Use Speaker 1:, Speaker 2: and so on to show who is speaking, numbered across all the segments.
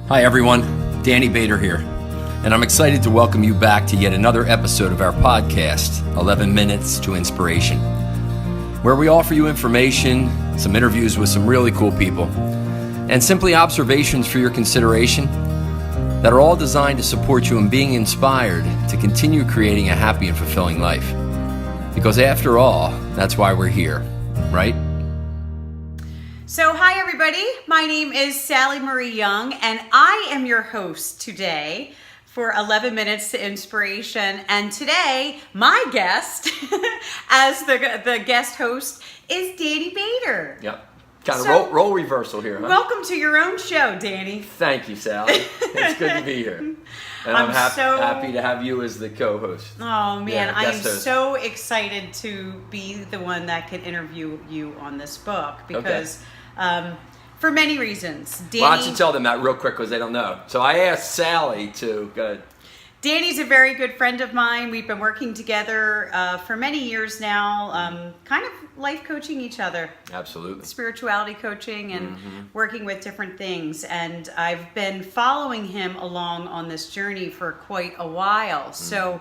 Speaker 1: Hi everyone, Danny Bader here, and I'm excited to welcome you back to yet another episode of our podcast, 11 Minutes to Inspiration, where we offer you information, some interviews with some really cool people, and simply observations for your consideration that are all designed to support you in being inspired to continue creating a happy and fulfilling life. Because after all, that's why we're here, right?
Speaker 2: So hi everybody, my name is Sally Marie Young and I am your host today for 11 Minutes to Inspiration. And today, my guest as the guest host is Danny Bader.
Speaker 1: Yep. Kind of role reversal here, huh?
Speaker 2: Welcome to your own show, Danny.
Speaker 1: Thank you, Sally. It's good to be here. And I'm happy to have you as the co-host.
Speaker 2: Oh man,
Speaker 1: Yeah,
Speaker 2: I am
Speaker 1: guest host.
Speaker 2: so excited to be the one that can interview you on this book because for many reasons. Danny,
Speaker 1: Why don't you tell them that real quick because they don't know. So I asked Sally to go.
Speaker 2: Danny's a very good friend of mine. We've been working together for many years now, kind of life coaching each other.
Speaker 1: Absolutely.
Speaker 2: Spirituality coaching and working with different things. And I've been following him along on this journey for quite a while. So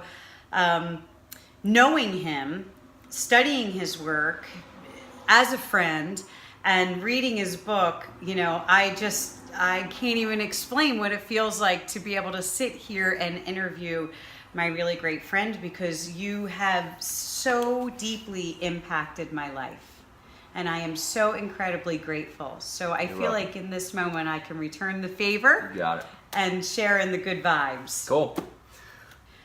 Speaker 2: knowing him, studying his work as a friend, and reading his book, you know, I can't even explain what it feels like to be able to sit here and interview my really great friend because you have so deeply impacted my life. And I am so incredibly grateful. So I feel like in this moment I can return the favor.
Speaker 1: You got it.
Speaker 2: And share in the good vibes.
Speaker 1: Cool.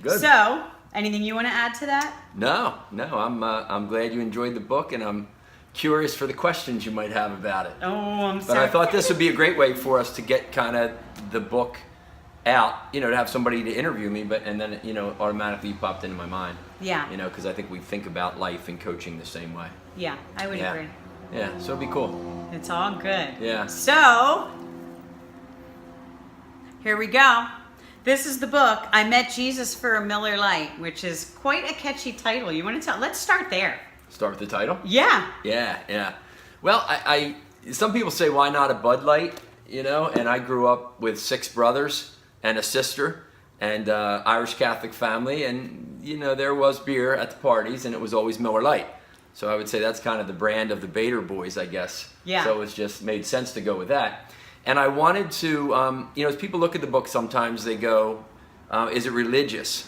Speaker 1: Good.
Speaker 2: So, anything you want to add to that?
Speaker 1: No. I'm glad you enjoyed the book, and I'm curious for the questions you might have about it.
Speaker 2: Oh, I'm
Speaker 1: But
Speaker 2: sorry.
Speaker 1: I thought this would be a great way for us to get kind of the book out, you know, to have somebody to interview me, and then, you know, automatically popped into my mind.
Speaker 2: Yeah.
Speaker 1: You know, because I think we think about life and coaching the same way.
Speaker 2: Yeah, I would agree.
Speaker 1: Yeah, so it'd be cool.
Speaker 2: It's all good.
Speaker 1: Yeah.
Speaker 2: So, here we go. This is the book, I Met Jesus for a Miller Lite, which is quite a catchy title. You want to tell? Let's start there.
Speaker 1: Start with the title?
Speaker 2: Yeah.
Speaker 1: Yeah. Well, I some people say, why not a Bud Light, you know? And I grew up with 6 brothers and a sister and Irish Catholic family. And, you know, there was beer at the parties and it was always Miller Lite. So I would say that's kind of the brand of the Bader boys, I guess.
Speaker 2: Yeah.
Speaker 1: So it just made sense to go with that. And I wanted to, you know, as people look at the book sometimes they go, is it religious?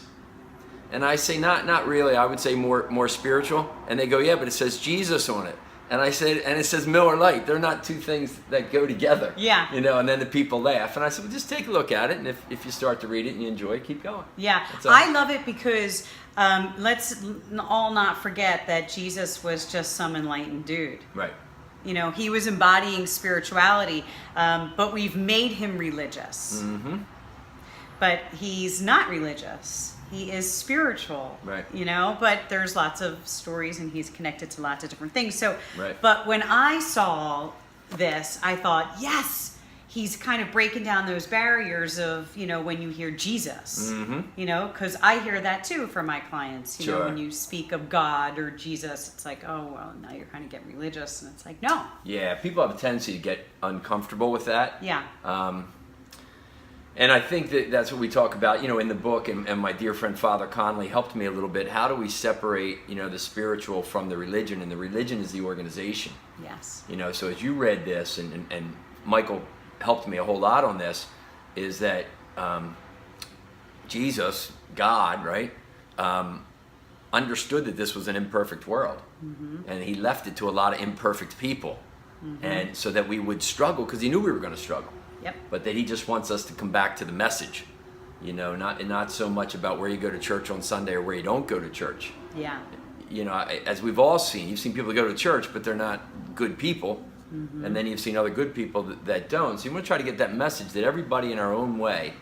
Speaker 1: And I say, not really. I would say more spiritual. And they go, yeah, but it says Jesus on it. And I said, and it says Miller Lite. They're not two things that go together.
Speaker 2: Yeah.
Speaker 1: You know, and then the people laugh. And I said, well, just take a look at it. And if you start to read it and you enjoy it, keep going.
Speaker 2: Yeah.
Speaker 1: That's all.
Speaker 2: I love it because let's all not forget that Jesus was just some enlightened dude.
Speaker 1: Right.
Speaker 2: You know, he was embodying spirituality, but we've made him religious.
Speaker 1: Mm-hmm.
Speaker 2: But he's not religious. He is spiritual,
Speaker 1: Right.
Speaker 2: You know, but there's lots of stories and he's connected to lots of different things. So,
Speaker 1: Right.
Speaker 2: But when I saw this, I thought, yes, he's kind of breaking down those barriers of, you know, when you hear Jesus, you know, because I hear that too from my clients, you know, when you speak of God or Jesus, it's like, oh, well, now you're kind of getting religious. And it's like, no.
Speaker 1: Yeah, people have a tendency to get uncomfortable with that.
Speaker 2: Yeah.
Speaker 1: And I think that's what we talk about, you know, in the book, and my dear friend Father Conley helped me a little bit. How do we separate, you know, the spiritual from the religion? And the religion is the organization.
Speaker 2: Yes.
Speaker 1: You know, so as you read this, and Michael helped me a whole lot on this, is that Jesus, God, right, understood that this was an imperfect world. And he left it to a lot of imperfect people. And so that we would struggle, because he knew we were going to struggle.
Speaker 2: Yep.
Speaker 1: But that he just wants us to come back to the message, you know, not so much about where you go to church on Sunday or where you don't go to church.
Speaker 2: Yeah.
Speaker 1: You know, as we've all seen, you've seen people that go to church, but they're not good people. And then you've seen other good people that don't. So you want to try to get that message that everybody in our own way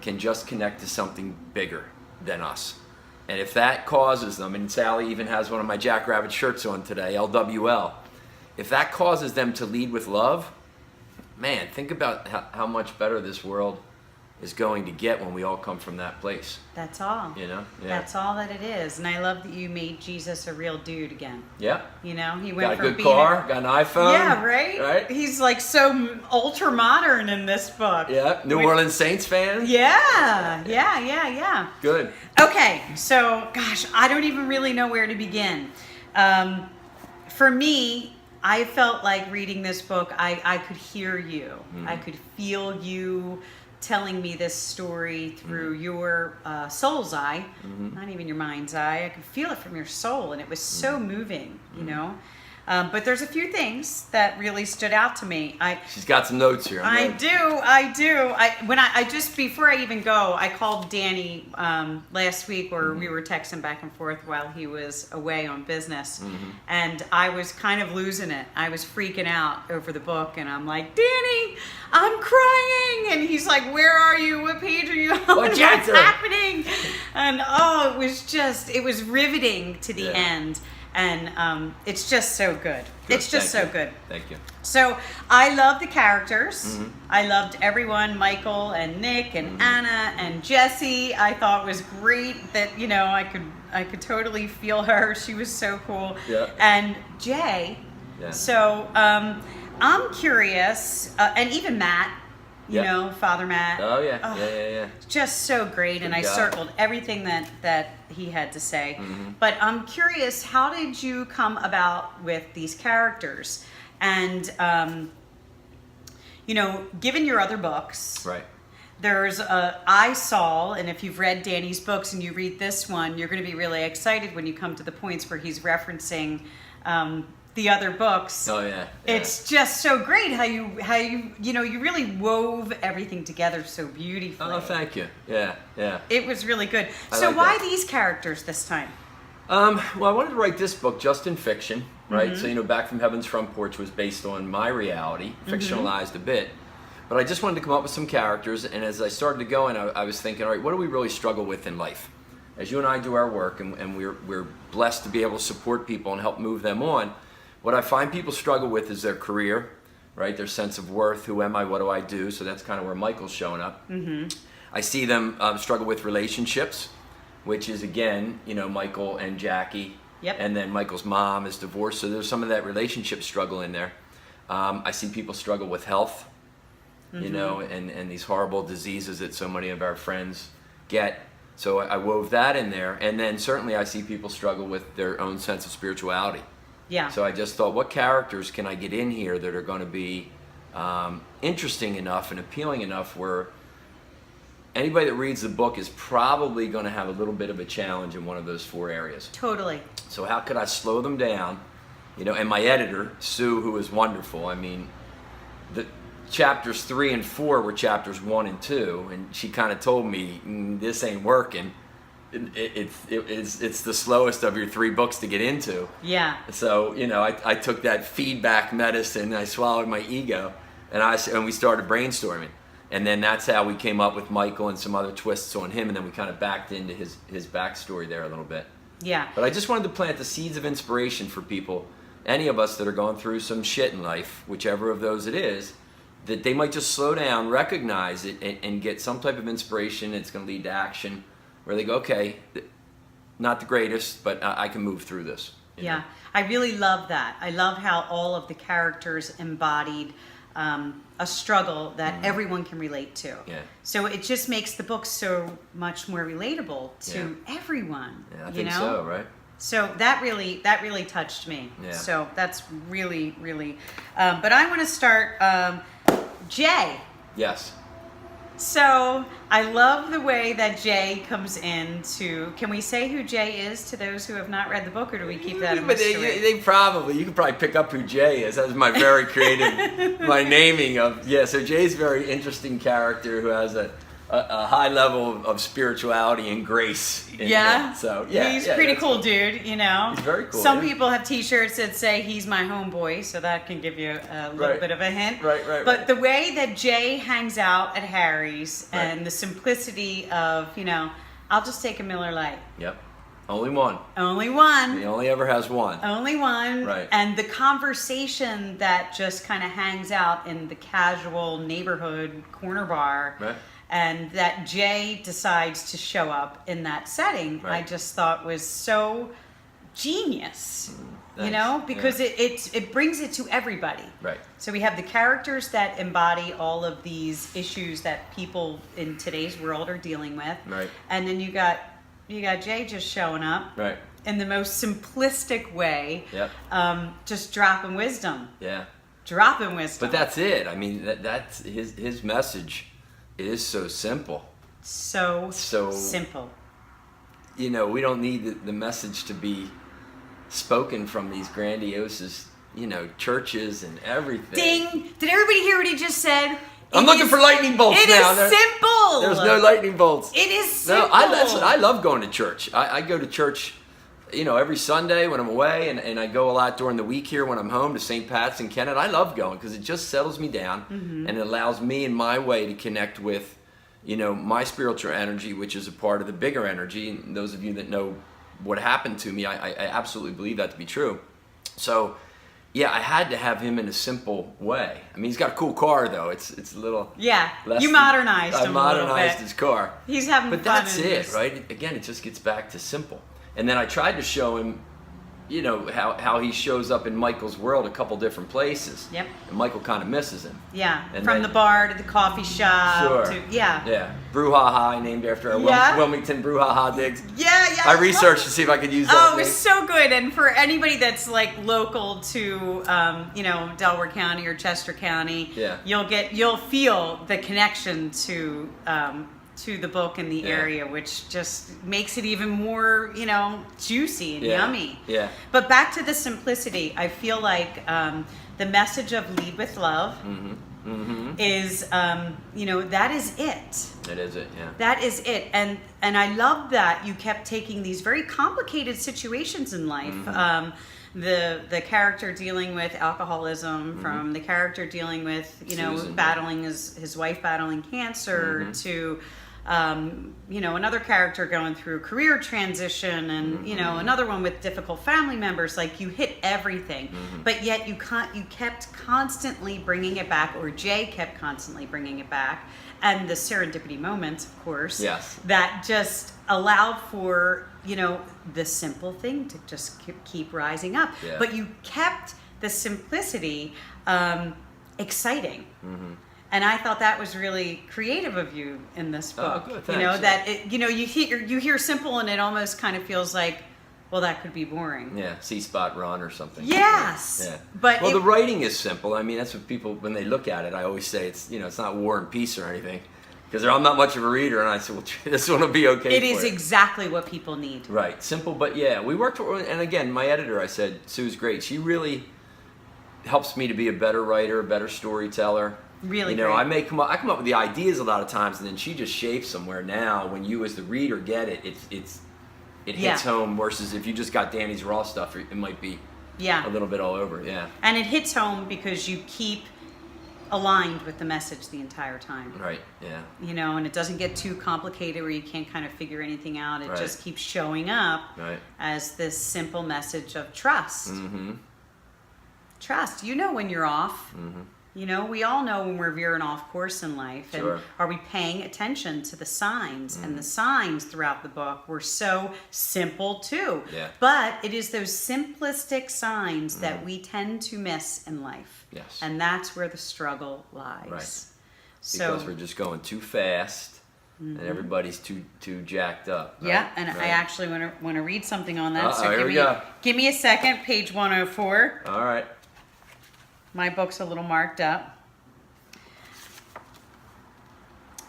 Speaker 1: can just connect to something bigger than us. And if that causes them, and Sally even has one of my Jackrabbit shirts on today, LWL, if that causes them to lead with love, man, think about how much better this world is going to get when we all come from that place.
Speaker 2: That's all.
Speaker 1: You know? Yeah.
Speaker 2: That's all that it is. And I love that you made Jesus a real dude again.
Speaker 1: Yeah.
Speaker 2: You know, he went
Speaker 1: Got a
Speaker 2: from
Speaker 1: good
Speaker 2: being
Speaker 1: car, got an iPhone.
Speaker 2: Yeah, right?
Speaker 1: Right?
Speaker 2: He's like so ultra modern in this book.
Speaker 1: Yeah. New Orleans Saints fan?
Speaker 2: Yeah.
Speaker 1: Good.
Speaker 2: Okay, so gosh, I don't even really know where to begin. For me, I felt like reading this book, I could hear you. I could feel you telling me this story through your soul's eye, not even your mind's eye. I could feel it from your soul, and it was so moving, you know. But there's a few things that really stood out to me.
Speaker 1: She's got some notes here.
Speaker 2: I do. I just before I even go, I called Danny last week, where we were texting back and forth while he was away on business, and I was kind of losing it. I was freaking out over the book, and I'm like, Danny, I'm crying, and he's like, where are you? What page are you on? What's happening? And it was riveting to the end. And it's just so good. It's just so good.
Speaker 1: Thank you.
Speaker 2: So I love the characters. I loved everyone, Michael and Nick and Anna and Jessie. I thought was great that, you know, I could totally feel her. She was so cool.
Speaker 1: Yeah.
Speaker 2: And Jay. Yeah. So I'm curious, and even Matt. You know, Father Matt.
Speaker 1: Oh, yeah. Yeah.
Speaker 2: Just so great. And I circled everything that he had to say. But I'm curious, how did you come about with these characters? And, you know, given your other books,
Speaker 1: right?
Speaker 2: There's I saw, and if you've read Danny's books and you read this one, you're going to be really excited when you come to the points where he's referencing the other books.
Speaker 1: Oh yeah.
Speaker 2: It's just so great how you you really wove everything together so beautifully.
Speaker 1: Oh, thank you. Yeah.
Speaker 2: It was really good.
Speaker 1: I
Speaker 2: so
Speaker 1: like
Speaker 2: why
Speaker 1: that.
Speaker 2: these characters this time?
Speaker 1: Well, I wanted to write this book just in fiction, right? So, you know, Back from Heaven's Front Porch was based on my reality, fictionalized a bit. But I just wanted to come up with some characters, and as I started to go in, I was thinking, all right, what do we really struggle with in life? As you and I do our work, and we're blessed to be able to support people and help move them on, what I find people struggle with is their career, right? Their sense of worth. Who am I? What do I do? So that's kind of where Michael's showing up. I see them struggle with relationships, which is, again, you know, Michael and Jackie.
Speaker 2: Yep.
Speaker 1: And then Michael's mom is divorced, so there's some of that relationship struggle in there. I see people struggle with health, you know, and these horrible diseases that so many of our friends get. So I wove that in there. And then certainly I see people struggle with their own sense of spirituality.
Speaker 2: Yeah.
Speaker 1: So I just thought, what characters can I get in here that are going to be interesting enough and appealing enough where anybody that reads the book is probably going to have a little bit of a challenge in one of those four areas.
Speaker 2: Totally.
Speaker 1: So how could I slow them down? You know, and my editor, Sue, who is wonderful. I mean, the chapters 3 and 4 were chapters 1 and 2, and she kind of told me, this ain't working. It's the slowest of your 3 books to get into.
Speaker 2: Yeah.
Speaker 1: So, you know, I took that feedback medicine, I swallowed my ego, and we started brainstorming. And then that's how we came up with Michael and some other twists on him, and then we kind of backed into his backstory there a little bit.
Speaker 2: Yeah.
Speaker 1: But I just wanted to plant the seeds of inspiration for people, any of us that are going through some shit in life, whichever of those it is, that they might just slow down, recognize it, and get some type of inspiration. It's going to lead to action where they go, okay, not the greatest, but I can move through this.
Speaker 2: Yeah,
Speaker 1: know?
Speaker 2: I really love that. I love how all of the characters embodied a struggle that everyone can relate to.
Speaker 1: Yeah.
Speaker 2: So it just makes the book so much more relatable to everyone.
Speaker 1: Yeah, I think so, right?
Speaker 2: So that really touched me.
Speaker 1: Yeah.
Speaker 2: So that's really. But I want to start Jay.
Speaker 1: Yes.
Speaker 2: So I love the way that Jay comes into. Can we say who Jay is to those who have not read the book, or do we keep that a mystery?
Speaker 1: They probably, you could probably pick up who Jay is. That was my very creative, my naming of, so Jay's a very interesting character who has a high level of spirituality and grace. In him. So
Speaker 2: he's pretty cool, dude. You know,
Speaker 1: he's very cool.
Speaker 2: Some people have T-shirts that say he's my homeboy, so that can give you a little bit of a hint.
Speaker 1: Right.
Speaker 2: But the way that Jay hangs out at Harry's and the simplicity of, I'll just take a Miller Lite.
Speaker 1: Yep. Only one.
Speaker 2: Only one.
Speaker 1: He only ever has one.
Speaker 2: Only one.
Speaker 1: Right.
Speaker 2: And the conversation that just kind of hangs out in the casual neighborhood corner bar.
Speaker 1: Right.
Speaker 2: and that Jay decides to show up in that setting, I
Speaker 1: Right.
Speaker 2: just thought was so genius. You
Speaker 1: Thanks.
Speaker 2: know, because
Speaker 1: Yeah.
Speaker 2: it brings it to everybody.
Speaker 1: Right.
Speaker 2: So we have the characters that embody all of these issues that people in today's world are dealing with.
Speaker 1: Right.
Speaker 2: And then you got Jay just showing up
Speaker 1: Right.
Speaker 2: in the most simplistic way.
Speaker 1: Yep.
Speaker 2: Just dropping wisdom.
Speaker 1: Yeah.
Speaker 2: Dropping wisdom.
Speaker 1: But that's it. I mean, that's his message is so simple.
Speaker 2: so
Speaker 1: So-
Speaker 2: simple.
Speaker 1: You know, we don't need the message to be spoken from these grandiose, churches and everything.
Speaker 2: Ding! Did everybody hear what he just said?
Speaker 1: I'm looking for lightning bolts
Speaker 2: It
Speaker 1: now.
Speaker 2: is simple.
Speaker 1: There's no lightning bolts.
Speaker 2: It is simple.
Speaker 1: No, I love going to church. I go to church, every Sunday when I'm away, and I go a lot during the week here when I'm home to St. Pat's in Kennett. I love going because it just settles me down and it allows me in my way to connect with, my spiritual energy, which is a part of the bigger energy. And those of you that know what happened to me, I absolutely believe that to be true. So, yeah, I had to have him in a simple way. I mean, he's got a cool car, though. It's a little
Speaker 2: Yeah,
Speaker 1: less
Speaker 2: you
Speaker 1: than-
Speaker 2: modernized
Speaker 1: I
Speaker 2: him a little
Speaker 1: modernized
Speaker 2: bit.
Speaker 1: his car.
Speaker 2: He's having
Speaker 1: But
Speaker 2: fun.
Speaker 1: that's
Speaker 2: in
Speaker 1: it,
Speaker 2: this.
Speaker 1: right? Again, it just gets back to simple. And then I tried to show him, how he shows up in Michael's world a couple different places.
Speaker 2: Yep.
Speaker 1: And Michael kind of misses him.
Speaker 2: Yeah,
Speaker 1: And
Speaker 2: from
Speaker 1: then-
Speaker 2: the bar to the coffee shop.
Speaker 1: Sure.
Speaker 2: To, yeah.
Speaker 1: Yeah. Brouhaha, named after our
Speaker 2: Yeah.
Speaker 1: Wilmington Brouhaha digs.
Speaker 2: Yeah.
Speaker 1: I researched to see if I could use that.
Speaker 2: Oh, it
Speaker 1: name.
Speaker 2: was so good. And for anybody that's like local to, Delaware County or Chester County,
Speaker 1: Yeah.
Speaker 2: you'll feel the connection to the book and the
Speaker 1: Yeah.
Speaker 2: area, which just makes it even more, juicy and
Speaker 1: Yeah.
Speaker 2: yummy.
Speaker 1: Yeah.
Speaker 2: But back to the simplicity, I feel like the message of lead with love is, that is it.
Speaker 1: That is it, yeah.
Speaker 2: That is it, and I love that you kept taking these very complicated situations in life. The character dealing with alcoholism, from the character dealing with
Speaker 1: Susan,
Speaker 2: battling his wife battling cancer, to another character going through a career transition, and another one with difficult family members. Like, you hit everything, but yet you kept constantly bringing it back, or Jay kept constantly bringing it back, and the serendipity moments, of course,
Speaker 1: Yes.
Speaker 2: that just allowed for the simple thing to just keep rising up.
Speaker 1: Yeah.
Speaker 2: But you kept the simplicity exciting. And I thought that was really creative of you in this book.
Speaker 1: good, thanks.
Speaker 2: That you hear simple and it almost kind of feels like, well, that could be boring.
Speaker 1: Yeah, C-Spot Run or something.
Speaker 2: Yes.
Speaker 1: Yeah.
Speaker 2: But
Speaker 1: the writing is simple. I mean, that's what people, when they look at it, I always say it's not War and Peace or anything. Because I'm not much of a reader, and I said, well, this one will be okay
Speaker 2: it is
Speaker 1: for you.
Speaker 2: exactly what people need.
Speaker 1: Right, simple, but yeah, we worked, and again, my editor, I said, Sue's great. She really helps me to be a better writer, a better storyteller.
Speaker 2: Really
Speaker 1: I
Speaker 2: great.
Speaker 1: I come up with the ideas a lot of times, and then she just shapes them. Where now, when you as the reader get it, it hits home. Versus if you just got Danny's raw stuff, it might be a little bit all over. Yeah,
Speaker 2: And it hits home because you keep aligned with the message the entire time.
Speaker 1: right. Yeah,
Speaker 2: And it doesn't get too complicated where you can't kind of figure anything out. It
Speaker 1: Right.
Speaker 2: just keeps showing up
Speaker 1: right.
Speaker 2: as this simple message of trust.
Speaker 1: Mm-hmm.
Speaker 2: Trust. When you're off. We all know when we're veering off course in life. And
Speaker 1: Sure.
Speaker 2: are we paying attention to the signs? And the signs throughout the book were so simple too.
Speaker 1: Yeah.
Speaker 2: But it is those simplistic signs that we tend to miss in life.
Speaker 1: Yes.
Speaker 2: And that's where the struggle lies.
Speaker 1: Right.
Speaker 2: So,
Speaker 1: Because we're just going too fast, and everybody's too jacked up. Right?
Speaker 2: yeah, and I
Speaker 1: Right.
Speaker 2: actually want to read something on that.
Speaker 1: Here we go.
Speaker 2: Give me a second. Page 104.
Speaker 1: All right.
Speaker 2: My book's a little marked up.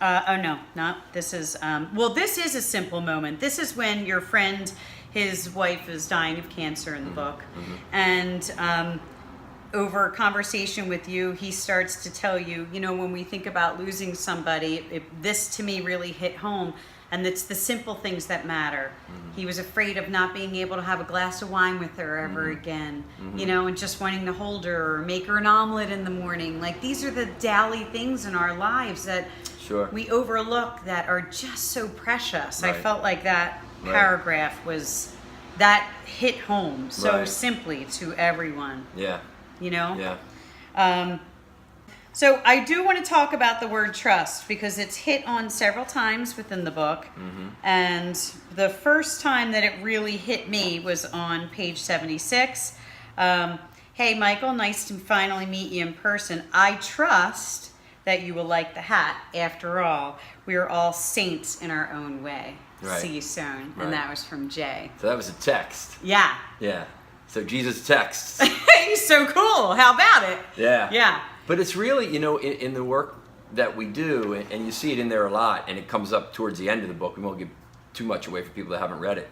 Speaker 2: Oh no, not this is. This is a simple moment. This is when your friend, his wife, is dying of cancer in the book, and over a conversation with you, he starts to tell you, when we think about losing somebody, this to me really hit home. And it's the simple things that matter. He was afraid of not being able to have a glass of wine with her ever again, and just wanting to hold her or make her an omelet in the morning. Like, these are the daily things in our lives that
Speaker 1: Sure.
Speaker 2: we overlook that are just so precious. I
Speaker 1: Right.
Speaker 2: felt like that
Speaker 1: Right.
Speaker 2: paragraph that hit home so
Speaker 1: Right.
Speaker 2: simply to everyone,
Speaker 1: Yeah.
Speaker 2: Yeah.
Speaker 1: Yeah.
Speaker 2: So I do want to talk about the word trust because it's hit on several times within the book. And the first time that it really hit me was on page 76. Hey, Michael, nice to finally meet you in person. I trust that you will like the hat. After all, we are all saints in our own way.
Speaker 1: Right.
Speaker 2: See you soon.
Speaker 1: Right.
Speaker 2: And that was from Jay.
Speaker 1: So that was a text.
Speaker 2: Yeah.
Speaker 1: Yeah. So Jesus texts.
Speaker 2: He's so cool. How about it?
Speaker 1: Yeah.
Speaker 2: Yeah.
Speaker 1: But it's really, in the work that we do, and you see it in there a lot, and it comes up towards the end of the book. We won't give too much away for people that haven't read it.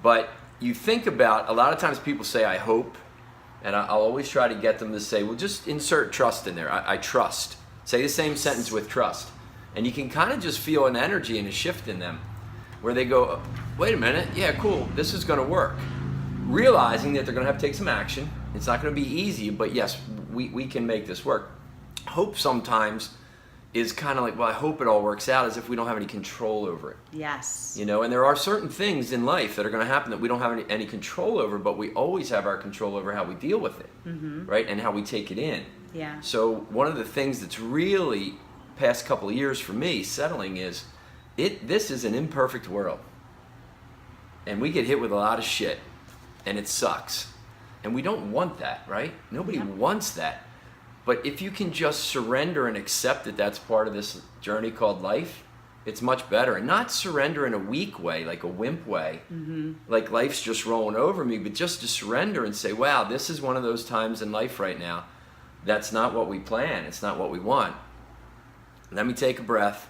Speaker 1: But you think about, a lot of times people say, I hope, and I'll always try to get them to say, well, just insert trust in there. I trust. Say the same sentence with trust. And you can kind of just feel an energy and a shift in them where they go, wait a minute, yeah, cool, this is going to work. Realizing that they're going to have to take some action. It's not going to be easy, but yes, we can make this work. Hope sometimes is kind of like, well, I hope it all works out, as if we don't have any control over it.
Speaker 2: Yes.
Speaker 1: And there are certain things in life that are going to happen that we don't have any control over, but we always have our control over how we deal with it, right? And how we take it in.
Speaker 2: Yeah.
Speaker 1: So one of the things that's really past couple of years for me settling is, this is an imperfect world. And we get hit with a lot of shit. And it sucks. And we don't want that, right? Nobody wants that. But if you can just surrender and accept that that's part of this journey called life, it's much better. And not surrender in a weak way, like a wimp way, like life's just rolling over me, but just to surrender and say, wow, this is one of those times in life right now. That's not what we plan. It's not what we want. Let me take a breath.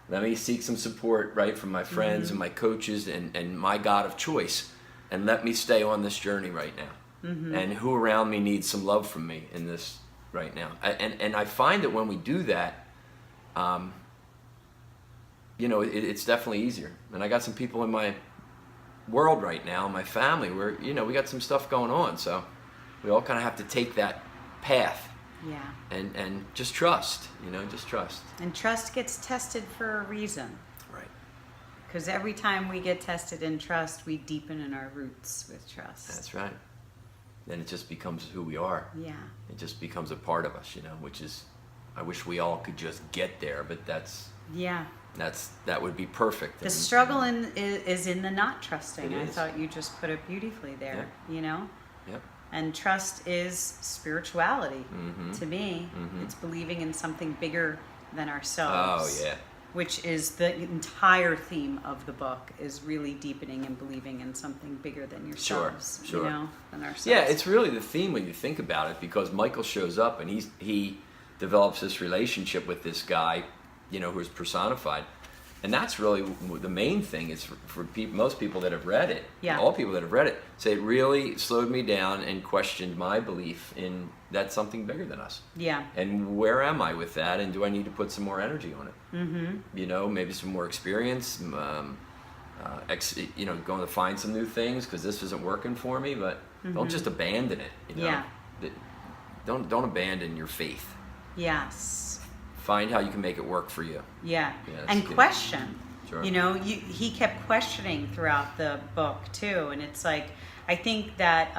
Speaker 1: Let me seek some support, right, from my friends and my coaches and my God of choice. And let me stay on this journey right now. And who around me needs some love from me in this right now. And I find that when we do that, it's definitely easier. And I got some people in my world right now, my family, where, we got some stuff going on. So we all kind of have to take that path.
Speaker 2: Yeah.
Speaker 1: And just trust, just trust.
Speaker 2: And trust gets tested for a reason.
Speaker 1: Right.
Speaker 2: Because every time we get tested in trust, we deepen in our roots with trust.
Speaker 1: That's right. Then it just becomes who we are.
Speaker 2: Yeah.
Speaker 1: It just becomes a part of us, which is, I wish we all could just get there, but that would be perfect.
Speaker 2: The struggle is in the not trusting. I
Speaker 1: is.
Speaker 2: thought you just put it beautifully there,
Speaker 1: Yep.
Speaker 2: And trust is spirituality to me. It's believing in something bigger than ourselves.
Speaker 1: Oh, yeah.
Speaker 2: Which is the entire theme of the book, is really deepening and believing in something bigger than yourselves.
Speaker 1: Sure.
Speaker 2: Than ourselves.
Speaker 1: Yeah, it's really the theme when you think about it, because Michael shows up and he develops this relationship with this guy, who's personified. And that's really the main thing is for most people that have read it, all people that have read it, say it really slowed me down and questioned my belief in that's something bigger than us.
Speaker 2: Yeah.
Speaker 1: And where am I with that? And do I need to put some more energy on it? Maybe some more experience, going to find some new things because this isn't working for me, but don't just abandon it.
Speaker 2: Yeah.
Speaker 1: Don't abandon your faith.
Speaker 2: Yes.
Speaker 1: Find how you can make it work for you.
Speaker 2: Yeah.
Speaker 1: And
Speaker 2: good. Question.
Speaker 1: Sure.
Speaker 2: He kept questioning throughout the book too, and it's like, I think that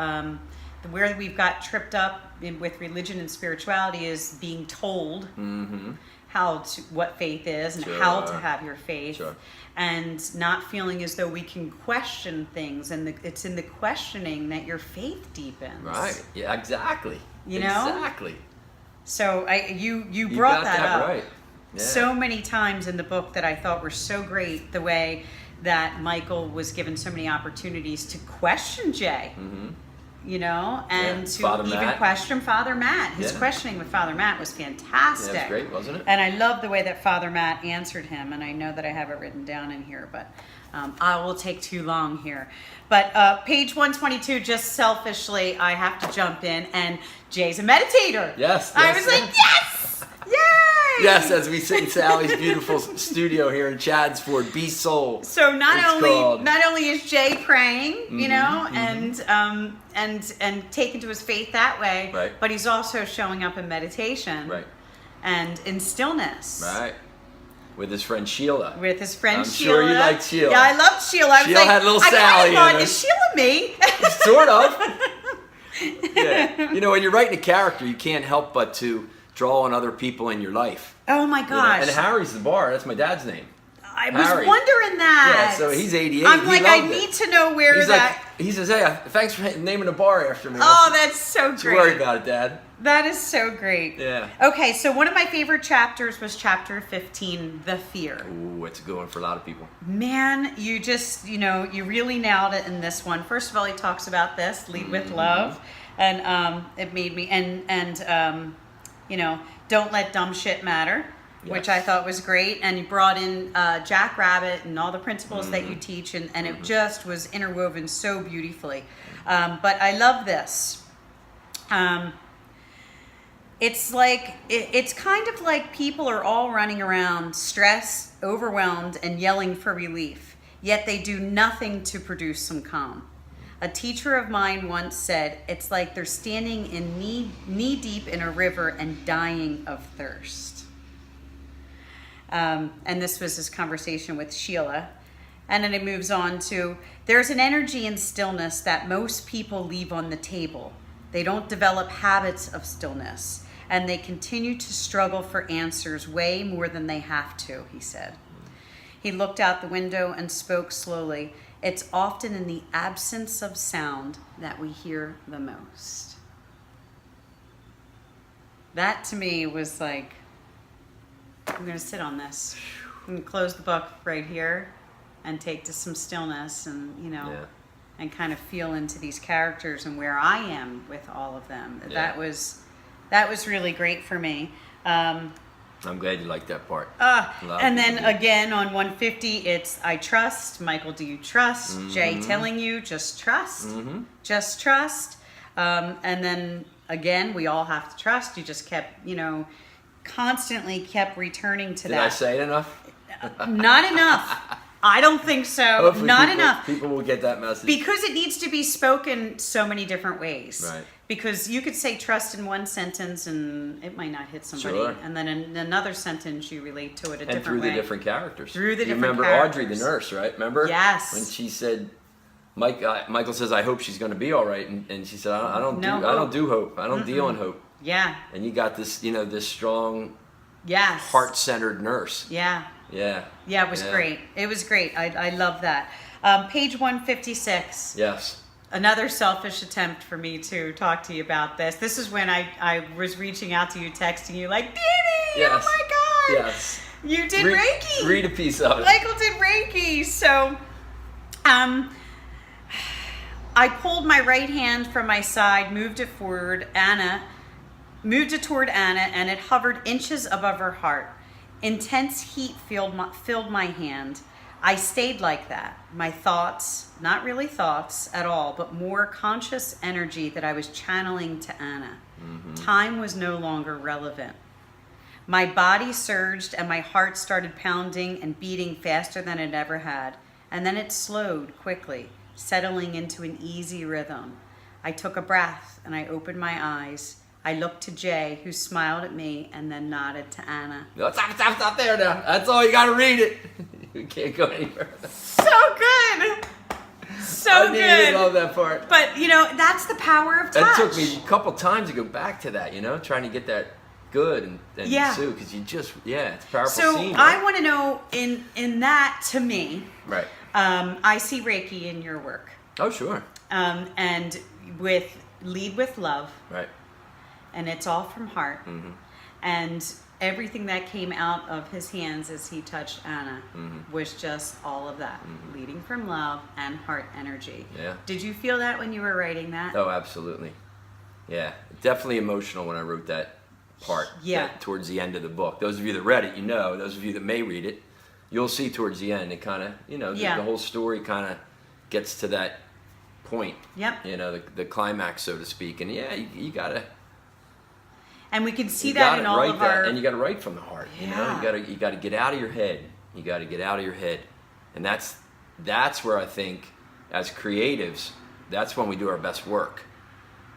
Speaker 2: where we've got tripped up with religion and spirituality is being told what faith is and how to have your faith, and not feeling as though we can question things, and it's in the questioning that your faith deepens.
Speaker 1: Right. Yeah. Exactly. Exactly.
Speaker 2: So you brought that up
Speaker 1: right. Yeah.
Speaker 2: so many times in the book that I thought were so great. The way that Michael was given so many opportunities to question Jay, and to
Speaker 1: Father
Speaker 2: even
Speaker 1: Matt.
Speaker 2: question Father Matt. His questioning with Father Matt was fantastic.
Speaker 1: Yeah, it was great, wasn't it?
Speaker 2: And I love the way that Father Matt answered him. And I know that I have it written down in here, but I will take too long here. But page 122, just selfishly, I have to jump in, and Jay's a meditator.
Speaker 1: Yes.
Speaker 2: I was like, yes! Yay!
Speaker 1: Yes, as we sit in Sally's beautiful studio here in Chadsford, Be Soul.
Speaker 2: So not only is Jay praying, and taken to his faith that way,
Speaker 1: right,
Speaker 2: but he's also showing up in meditation,
Speaker 1: right,
Speaker 2: and in stillness,
Speaker 1: right. With his friend Sheila.
Speaker 2: I'm
Speaker 1: Sheila.
Speaker 2: Sure
Speaker 1: you liked Sheila.
Speaker 2: Yeah, I loved Sheila. I was
Speaker 1: Sheila
Speaker 2: like,
Speaker 1: had little
Speaker 2: I
Speaker 1: Sally
Speaker 2: thought,
Speaker 1: in her.
Speaker 2: is Sheila me?
Speaker 1: Sort of. Yeah. When you're writing a character, you can't help but to draw on other people in your life.
Speaker 2: Oh my gosh.
Speaker 1: And Harry's the bar. That's my dad's name.
Speaker 2: I was wondering that.
Speaker 1: Yeah, so he's 88.
Speaker 2: I'm like, I need to know where
Speaker 1: he's
Speaker 2: that...
Speaker 1: he says, hey, thanks for naming the bar after me.
Speaker 2: Oh, that's so great.
Speaker 1: Don't worry about it, Dad.
Speaker 2: That is so great.
Speaker 1: Yeah.
Speaker 2: Okay, so one of my favorite chapters was chapter 15, The Fear.
Speaker 1: Ooh, it's a good one for a lot of people.
Speaker 2: Man, you just, you really nailed it in this one. First of all, he talks about this, lead with love. And it made me, don't let dumb shit matter. Yes. Which I thought was great, and you brought in Jack Rabbit and all the principles that you teach, and it just was interwoven so beautifully. But I love this. It's like it's kind of like people are all running around, stressed, overwhelmed, and yelling for relief, yet they do nothing to produce some calm. A teacher of mine once said, "It's like they're standing in knee deep in a river and dying of thirst." And this was his conversation with Sheila. And then it moves on to, there's an energy in stillness that most people leave on the table. They don't develop habits of stillness, and they continue to struggle for answers way more than they have to, he said. He looked out the window and spoke slowly. It's often in the absence of sound that we hear the most. That to me was like, I'm going to sit on this. I'm going to close the book right here and take to some stillness and, and kind of feel into these characters and where I am with all of them. Yeah. That was really great for me.
Speaker 1: I'm glad you liked that part.
Speaker 2: And then again on 150, it's I trust. Michael, do you trust? Jay telling you, just trust. Just trust. And then again, we all have to trust. You just kept, constantly kept returning to that.
Speaker 1: Did I say it enough?
Speaker 2: Not enough. I don't think so.
Speaker 1: Hopefully
Speaker 2: Not enough.
Speaker 1: People will get that message.
Speaker 2: Because it needs to be spoken so many different ways.
Speaker 1: Right.
Speaker 2: Because you could say trust in one sentence and it might not hit somebody.
Speaker 1: Sure.
Speaker 2: And then in another sentence you relate to it a different way.
Speaker 1: And through the different characters.
Speaker 2: Through the
Speaker 1: you
Speaker 2: different
Speaker 1: remember
Speaker 2: characters.
Speaker 1: Audrey, the nurse, right? Remember?
Speaker 2: Yes.
Speaker 1: When she said, Michael says, I hope she's going to be all right. And she said, I don't do hope. I don't deal in hope.
Speaker 2: Yeah.
Speaker 1: And you got this, this strong,
Speaker 2: yes,
Speaker 1: heart-centered nurse.
Speaker 2: Yeah.
Speaker 1: Yeah.
Speaker 2: Yeah, it was great. It was great. I love that. Page 156.
Speaker 1: Yes.
Speaker 2: Another selfish attempt for me to talk to you about this. This is when I was reaching out to you, texting you like, Danny,
Speaker 1: yes.
Speaker 2: Oh my God.
Speaker 1: Yes.
Speaker 2: You did Reiki.
Speaker 1: Read a piece of it.
Speaker 2: Michael did Reiki. So, I pulled my right hand from my side, moved it toward Anna, and it hovered inches above her heart. Intense heat filled my hand. I stayed like that. My thoughts, not really thoughts at all, but more conscious energy that I was channeling to Anna. Time was no longer relevant. My body surged and my heart started pounding and beating faster than it ever had. And then it slowed quickly, settling into an easy rhythm. I took a breath and I opened my eyes. I looked to Jay, who smiled at me and then nodded to Anna.
Speaker 1: No, stop there now. That's all. You got to read it. You can't go anywhere.
Speaker 2: So good. So good.
Speaker 1: I love that part.
Speaker 2: But, that's the power of touch.
Speaker 1: That took me a couple times to go back to that, trying to get that good and Sue, because it's a powerful scene.
Speaker 2: So I want to know, in that, to me,
Speaker 1: right.
Speaker 2: I see Reiki in your work.
Speaker 1: Oh, sure.
Speaker 2: And lead with love.
Speaker 1: Right.
Speaker 2: And it's all from heart. And everything that came out of his hands as he touched Anna was just all of that, leading from love and heart energy. Yeah. Did you feel that when you were writing that?
Speaker 1: Oh, absolutely. Yeah, definitely emotional when I wrote that part.
Speaker 2: Yeah.
Speaker 1: Towards the end of the book. Those of you that read it, those of you that may read it, you'll see towards the end, it kind of, the whole story kind of gets to that point.
Speaker 2: Yep.
Speaker 1: The climax, so to speak. And you gotta.
Speaker 2: And we can see that in all of our...
Speaker 1: And you got to write from the heart,
Speaker 2: Yeah.
Speaker 1: You got to get out of your head. You got to get out of your head. And that's where I think, as creatives, that's when we do our best work.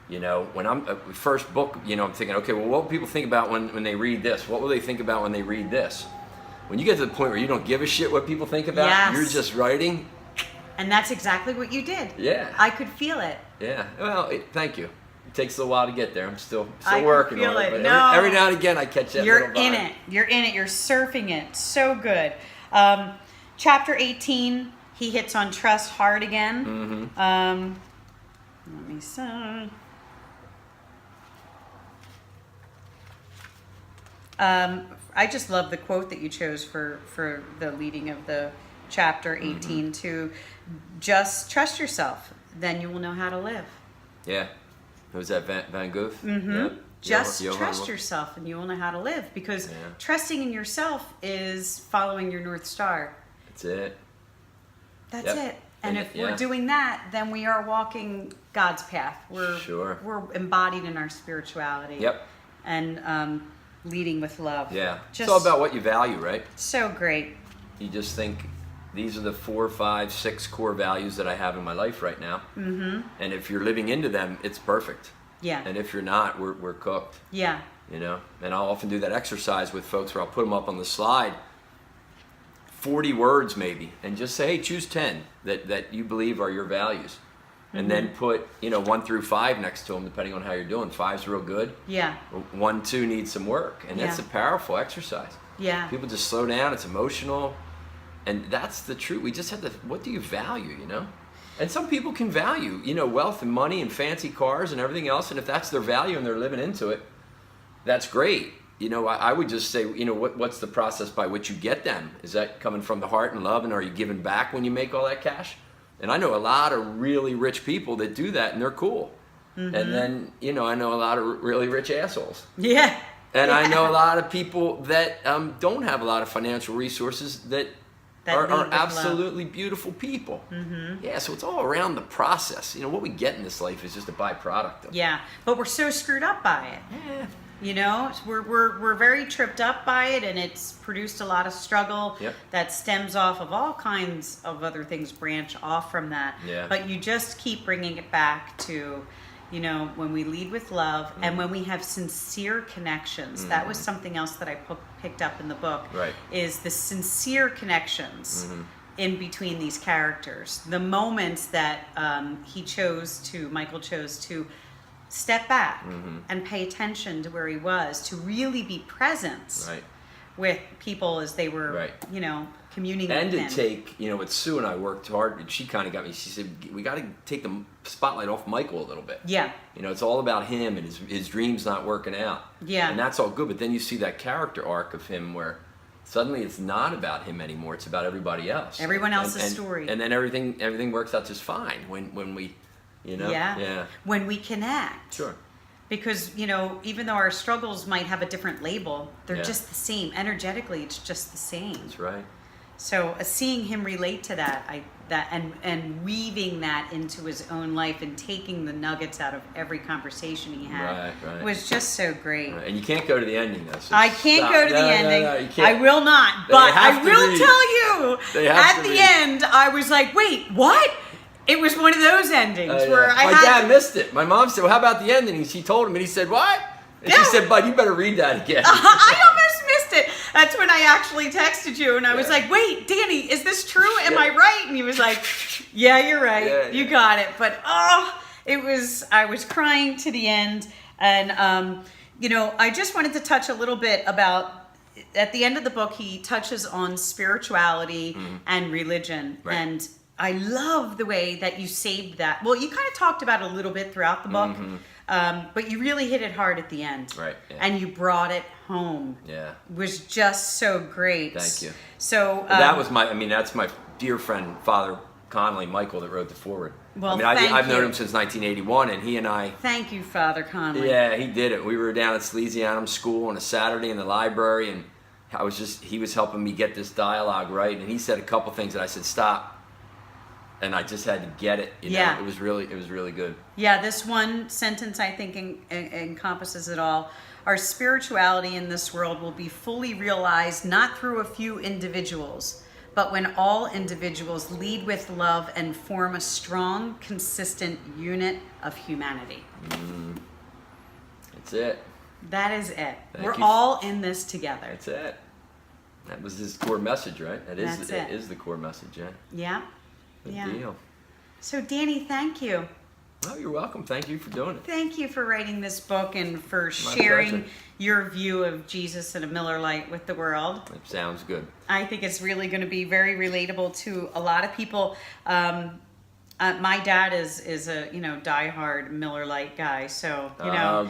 Speaker 1: When I'm... first book, I'm thinking, okay, well, what will people think about when they read this? What will they think about when they read this? When you get to the point where you don't give a shit what people think about,
Speaker 2: yes.
Speaker 1: You're just writing.
Speaker 2: And that's exactly what you did.
Speaker 1: Yeah.
Speaker 2: I could feel it.
Speaker 1: Yeah. Well, thank you. It takes a little while to get there. I'm still
Speaker 2: I
Speaker 1: working
Speaker 2: feel
Speaker 1: on it.
Speaker 2: it.
Speaker 1: But
Speaker 2: No.
Speaker 1: every now and again, I catch that
Speaker 2: You're
Speaker 1: little
Speaker 2: in
Speaker 1: vibe.
Speaker 2: it. You're in it. You're surfing it. So good. Chapter 18, he hits on trust hard again.
Speaker 1: Mm-hmm.
Speaker 2: Let me see. I just love the quote that you chose for the leading of the chapter 18 to just trust yourself, then you will know how to live.
Speaker 1: Yeah. Was that Van Gogh?
Speaker 2: Mm-hmm.
Speaker 1: Yeah.
Speaker 2: Just
Speaker 1: Johann
Speaker 2: trust
Speaker 1: Wolf.
Speaker 2: yourself and you will know how to live, because
Speaker 1: Yeah.
Speaker 2: trusting in yourself is following your North Star.
Speaker 1: That's it.
Speaker 2: That's
Speaker 1: Yep.
Speaker 2: it. And
Speaker 1: And
Speaker 2: if
Speaker 1: yeah.
Speaker 2: we're doing that, then we are walking God's path.
Speaker 1: Sure.
Speaker 2: We're embodied in our spirituality.
Speaker 1: Yep.
Speaker 2: And leading with love.
Speaker 1: Yeah.
Speaker 2: Just
Speaker 1: It's all about what you value, right?
Speaker 2: so great.
Speaker 1: You just think these are the 4, 5, 6 core values that I have in my life right now.
Speaker 2: Mm-hmm.
Speaker 1: And if you're living into them, it's perfect.
Speaker 2: Yeah.
Speaker 1: And if you're not, we're cooked.
Speaker 2: Yeah.
Speaker 1: You know, and I'll often do that exercise with folks where I'll put them up on the slide, 40 words maybe, and just say, hey, choose 10 that you believe are your values. And then put, 1 through 5 next to them, depending on how you're doing. 5's real good.
Speaker 2: Yeah.
Speaker 1: 1, 2 needs some work. And that's
Speaker 2: Yeah.
Speaker 1: a powerful exercise.
Speaker 2: Yeah.
Speaker 1: People just slow down. It's emotional. And that's the truth. We just have to, what do you value, And some people can value, wealth and money and fancy cars and everything else. And if that's their value and they're living into it, that's great. I would just say, what's the process by which you get them? Is that coming from the heart and love, and are you giving back when you make all that cash? And I know a lot of really rich people that do that, and they're cool.
Speaker 2: Mm-hmm.
Speaker 1: And then, I know a lot of really rich assholes.
Speaker 2: Yeah.
Speaker 1: And I know a lot of people that don't have a lot of financial resources that are
Speaker 2: lead with
Speaker 1: absolutely beautiful people.
Speaker 2: Mm-hmm.
Speaker 1: Yeah, so it's all around the process. What we get in this life is just a byproduct of it.
Speaker 2: Yeah. But we're so screwed up by it.
Speaker 1: Yeah.
Speaker 2: We're very tripped up by it, and it's produced a lot of struggle.
Speaker 1: Yep.
Speaker 2: That stems off of all kinds of other things, branch off from that.
Speaker 1: Yeah.
Speaker 2: But you just keep bringing it back to, when we lead with love and when we have sincere connections. That was something else that I picked up in the book.
Speaker 1: Right.
Speaker 2: Is the sincere connections in between these characters. The moments that Michael chose to step back and pay attention to where he was, to really be present
Speaker 1: Right.
Speaker 2: with people as they were,
Speaker 1: Right.
Speaker 2: communing
Speaker 1: And
Speaker 2: with
Speaker 1: to
Speaker 2: him.
Speaker 1: take, with Sue and I worked hard, and she kind of got me. She said, we got to take the spotlight off Michael a little bit.
Speaker 2: Yeah.
Speaker 1: It's all about him and his dreams not working out.
Speaker 2: Yeah.
Speaker 1: And that's all good, but then you see that character arc of him where suddenly it's not about him anymore, it's about everybody else.
Speaker 2: Everyone else's
Speaker 1: And-
Speaker 2: story.
Speaker 1: And then everything works out just fine when we,
Speaker 2: Yeah.
Speaker 1: Yeah.
Speaker 2: When we connect.
Speaker 1: Sure.
Speaker 2: Because, even though our struggles might have a different label, they're
Speaker 1: Yeah.
Speaker 2: just the same. Energetically, it's just the same.
Speaker 1: That's right.
Speaker 2: So seeing him relate to that, and weaving that into his own life and taking the nuggets out of every conversation he had
Speaker 1: Right.
Speaker 2: was just so great.
Speaker 1: Right. And you can't go to the ending though. So
Speaker 2: I can't
Speaker 1: stop.
Speaker 2: go to the
Speaker 1: No,
Speaker 2: ending.
Speaker 1: No, you can't.
Speaker 2: I will not.
Speaker 1: They
Speaker 2: But
Speaker 1: have
Speaker 2: I
Speaker 1: to
Speaker 2: will
Speaker 1: read.
Speaker 2: tell you,
Speaker 1: They have
Speaker 2: at
Speaker 1: to
Speaker 2: the
Speaker 1: read.
Speaker 2: end, I was like, wait, what? It was one of those endings
Speaker 1: Yeah.
Speaker 2: where I
Speaker 1: My
Speaker 2: had
Speaker 1: dad missed it. My mom said, well, how about the ending? And she told him, and he said, what? And
Speaker 2: Yeah.
Speaker 1: she said, bud, you better read that again.
Speaker 2: I almost missed it. That's when I actually texted you, and I was
Speaker 1: Yeah.
Speaker 2: like, wait, Danny, is this true? Am
Speaker 1: Yeah.
Speaker 2: I right? And he was like, yeah, you're right.
Speaker 1: Yeah,
Speaker 2: You
Speaker 1: yeah.
Speaker 2: got it. But I was crying to the end. And, I just wanted to touch a little bit about, at the end of the book, he touches on spirituality and religion.
Speaker 1: Right.
Speaker 2: And I love the way that you saved that. Well, you kind of talked about it a little bit throughout the book, but you really hit it hard at the end.
Speaker 1: Right, yeah.
Speaker 2: And you brought it home.
Speaker 1: Yeah.
Speaker 2: It was just so great.
Speaker 1: Thank you.
Speaker 2: So
Speaker 1: That was that's my dear friend, Father Conley, Michael, that wrote the foreword.
Speaker 2: Well,
Speaker 1: I've known
Speaker 2: you.
Speaker 1: him since 1981, and he and I,
Speaker 2: Thank you, Father Conley.
Speaker 1: yeah, he did it. We were down at Salesianum School on a Saturday in the library, and he was helping me get this dialogue right, and he said a couple things that I said, stop. And I just had to get it.
Speaker 2: Yeah.
Speaker 1: It was really good.
Speaker 2: Yeah, this one sentence I think encompasses it all. Our spirituality in this world will be fully realized not through a few individuals, but when all individuals lead with love and form a strong, consistent unit of humanity.
Speaker 1: That's it.
Speaker 2: That is it.
Speaker 1: Thank
Speaker 2: We're
Speaker 1: you.
Speaker 2: all in this together.
Speaker 1: That's it. That was his core message, right?
Speaker 2: That's it.
Speaker 1: Is the core message, yeah.
Speaker 2: Yeah.
Speaker 1: Good
Speaker 2: Yeah.
Speaker 1: deal.
Speaker 2: So, Danny, thank you.
Speaker 1: Oh, you're welcome. Thank you for doing it.
Speaker 2: Thank you for writing this book and for sharing
Speaker 1: pleasure.
Speaker 2: your view of Jesus and a Miller Lite with the world.
Speaker 1: It sounds good.
Speaker 2: I think it's really going to be very relatable to a lot of people. My dad is a diehard Miller Lite guy, so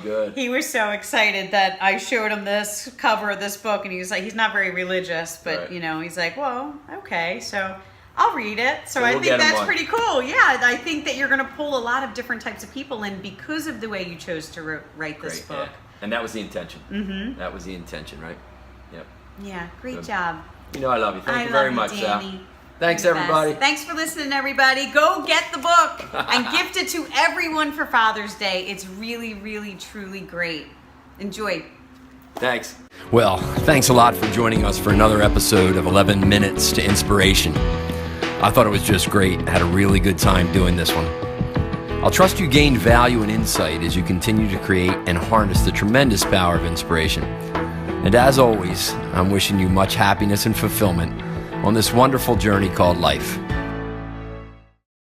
Speaker 1: good.
Speaker 2: He was so excited that I showed him this cover of this book, and he was like, he's not very religious, but
Speaker 1: Right.
Speaker 2: he's like, well, okay, so I'll read it. So I
Speaker 1: we'll
Speaker 2: think
Speaker 1: get him
Speaker 2: that's
Speaker 1: one.
Speaker 2: pretty cool. Yeah, I think that you're going to pull a lot of different types of people in because of the way you chose to write this
Speaker 1: Great,
Speaker 2: book.
Speaker 1: yeah. And that was the intention. Mm-hmm. That was the intention, right? Yep.
Speaker 2: Yeah, great
Speaker 1: Good.
Speaker 2: job.
Speaker 1: I love you. Thank
Speaker 2: I
Speaker 1: you very
Speaker 2: love
Speaker 1: much,
Speaker 2: you,
Speaker 1: Sal.
Speaker 2: Danny.
Speaker 1: Thanks,
Speaker 2: You're the
Speaker 1: everybody.
Speaker 2: best. Thanks for listening, everybody. Go get the book and gift it to everyone for Father's Day. It's really, really, truly great. Enjoy.
Speaker 1: Thanks. Well, thanks a lot for joining us for another episode of 11 Minutes to Inspiration. I thought it was just great. I had a really good time doing this one. I'll trust you gained value and insight as you continue to create and harness the tremendous power of inspiration. And as always, I'm wishing you much happiness and fulfillment on this wonderful journey called life.